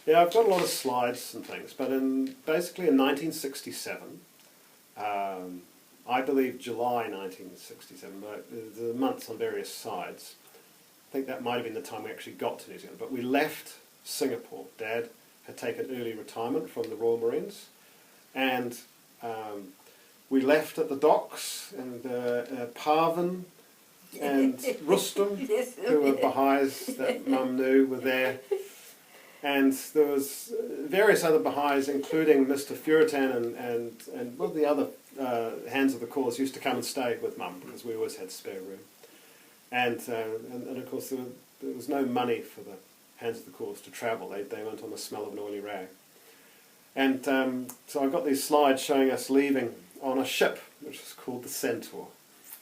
Yeah, I've got a lot of slides and things, but basically in 1967, I believe July 1967, but the months on various sides, I think that might have been the time we actually got to New Zealand, but we left Singapore. Dad had taken early retirement from the Royal Marines, and we left at the docks, and Parvin and Rustum, Yes. who were Baha'is that Mum knew, were there. And there was various other Baha'is, including Mr. Furitan and well, the other Hands of the Cause used to come and stay with Mum because we always had spare room. And of course there was no money for the Hands of the Cause to travel. They went on the smell of an oily rag. And so I've got these slides showing us leaving on a ship which was called the Centaur.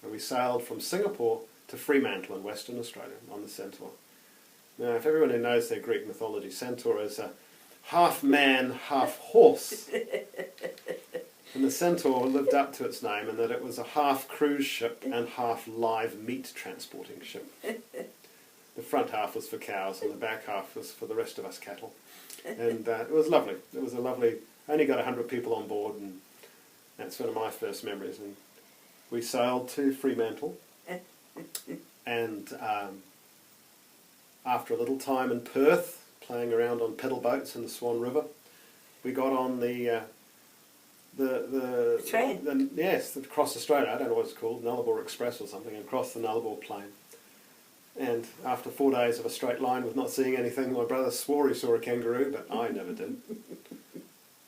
And we sailed from Singapore to Fremantle in Western Australia on the Centaur. Now, if everyone who knows their Greek mythology, Centaur is a half man, half horse. And the Centaur lived up to its name in that it was a half cruise ship and half live meat transporting ship. The front half was for cows and the back half was for the rest of us cattle. And it was lovely. It was a lovely, only got 100 people on board, and that's one of my first memories. And we sailed to Fremantle, and after a little time in Perth, playing around on pedal boats in the Swan River, we got on the train. Yes, across Australia. I don't know what it's called, Nullarbor Express or something, across the Nullarbor Plain. And after 4 days of a straight line with not seeing anything, my brother swore he saw a kangaroo, but I never did.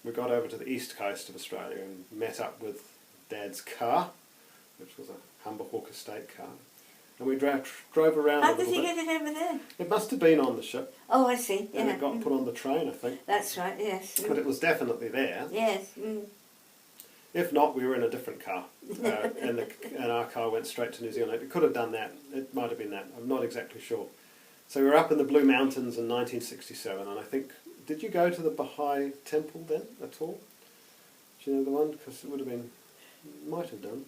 We got over to the east coast of Australia and met up with Dad's car, which was a Humber Hawker State car. And we drove around How a little did you bit. get it over there? It must have been on the ship, Oh, I see. Yeah. and it got put on the train, I think. That's right, yes. But it was definitely there. Yes. If not, we were in a different car, and our car went straight to New Zealand. It could have done that. It might have been that. I'm not exactly sure. So we were up in the Blue Mountains in 1967, and I think, did you go to the Baha'i temple then at all? Do you know the one? Because it would have been, might have done.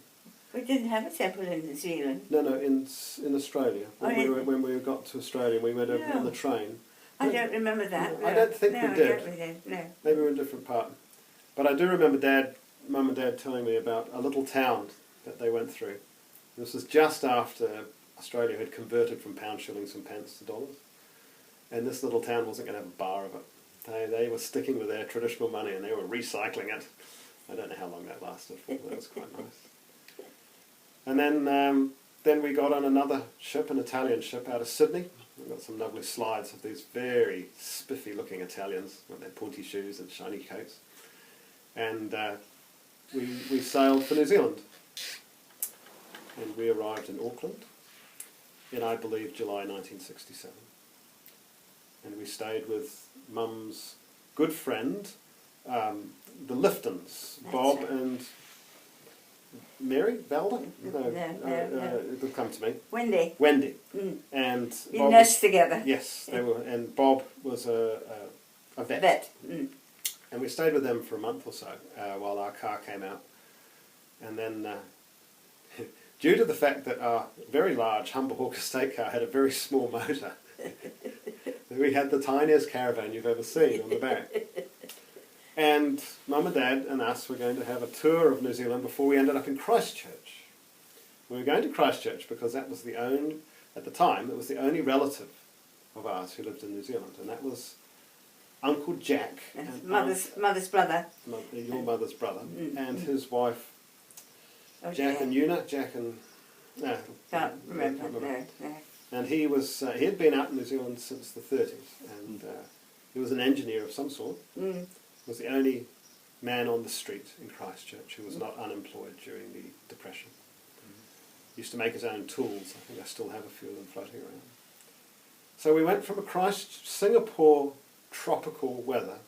We didn't have a temple in New Zealand. No, in Australia. When we got to Australia, we went over on the train. I don't remember that. No, I don't think we did. We did. No. Maybe we were in a different part. But I do remember Mum and Dad telling me about a little town that they went through. This was just after Australia had converted from pound shillings and pence to dollars. And this little town wasn't going to have a bar of it. They were sticking with their traditional money and they were recycling it. I don't know how long that lasted for, but it was quite nice. And then we got on another ship, an Italian ship out of Sydney. We've got some lovely slides of these very spiffy looking Italians with their pointy shoes and shiny coats. And we sailed for New Zealand. And we arrived in Auckland in, I believe, July 1967. And we stayed with Mum's good friend, the Liftons, Bob and Mary Valda? No. It'll come to me. Wendy. And You Bob nursed together. Yes, they were. And Bob was a vet. And we stayed with them for a month or so while our car came out. And then, due to the fact that our very large Humber Hawker State car had a very small motor, we had the tiniest caravan you've ever seen on the back. And Mum and Dad and us were going to have a tour of New Zealand before we ended up in Christchurch. We were going to Christchurch because that was the only, at the time, it was the only relative of ours who lived in New Zealand, and that was Uncle Jack. And mother's brother. Your mother's brother, and his wife, Oh, Jack and Una. Jack and... No, Can't remember. No. And he had been out in New Zealand since the 30s, and he was an engineer of some sort. Was the only man on the street in Christchurch who was not unemployed during the Depression. He used to make his own tools. I think I still have a few of them floating around. So we went from a Singapore tropical weather,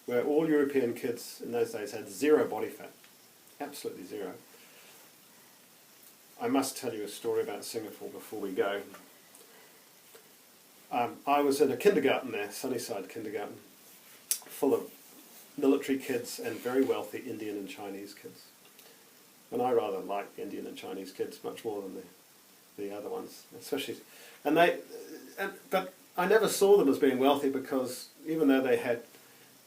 where all European kids in those days had zero body fat, absolutely zero. I must tell you a story about Singapore before we go. I was in a kindergarten there, Sunnyside Kindergarten, full of military kids and very wealthy Indian and Chinese kids. And I rather liked Indian and Chinese kids much more than the other ones, especially. But I never saw them as being wealthy because even though they had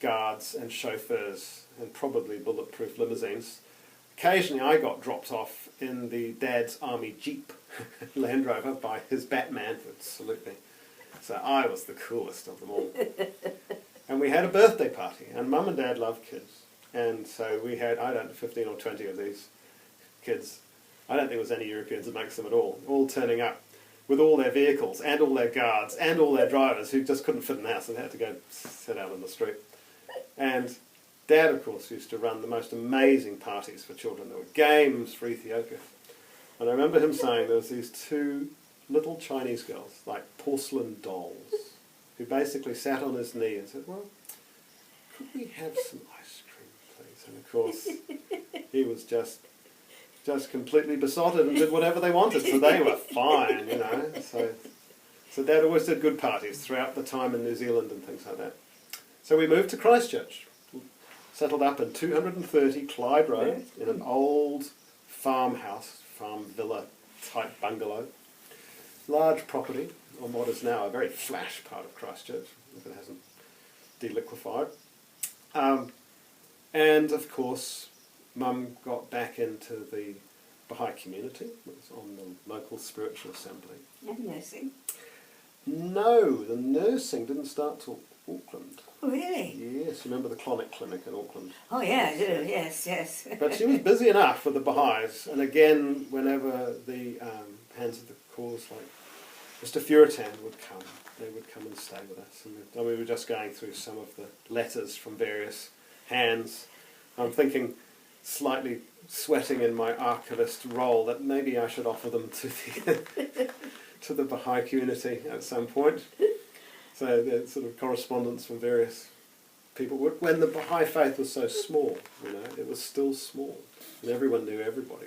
guards and chauffeurs and probably bulletproof limousines, occasionally I got dropped off in the dad's army jeep, Land Rover, by his Batman who would salute me. So I was the coolest of them all. And we had a birthday party, and Mum and Dad love kids. And so we had, 15 or 20 of these kids. I don't think there was any Europeans amongst them at all turning up with all their vehicles and all their guards and all their drivers who just couldn't fit in the house and had to go sit out on the street. And Dad, of course, used to run the most amazing parties for children. There were games for Ethiopia. And I remember him saying there was these two little Chinese girls, like porcelain dolls, who basically sat on his knee and said, well, could we have some ice cream, please? And of course, he was just completely besotted and did whatever they wanted, so they were fine, you know. So Dad always did good parties throughout the time in New Zealand and things like that. So we moved to Christchurch, settled up in 230 Clyde Road in an old farmhouse, farm villa type bungalow. Large property on what is now a very flash part of Christchurch, if it hasn't deliquefied. And of course, Mum got back into the Baha'i community. It was on the local spiritual assembly. And nursing. No, the nursing didn't start till Auckland. Oh, really? Yes, you remember the Clonic Clinic in Auckland? Oh, yeah, I do. Yes. But she was busy enough with the Baha'is, and again, whenever the Hands of the Cause, like Mr. Furitan would come, they would come and stay with us. And we were just going through some of the letters from various hands. I'm thinking, slightly sweating in my archivist role, that maybe I should offer them to the to the Baha'i community at some point. So there's sort of correspondence from various people. When the Baha'i Faith was so small, you know, it was still small, and everyone knew everybody.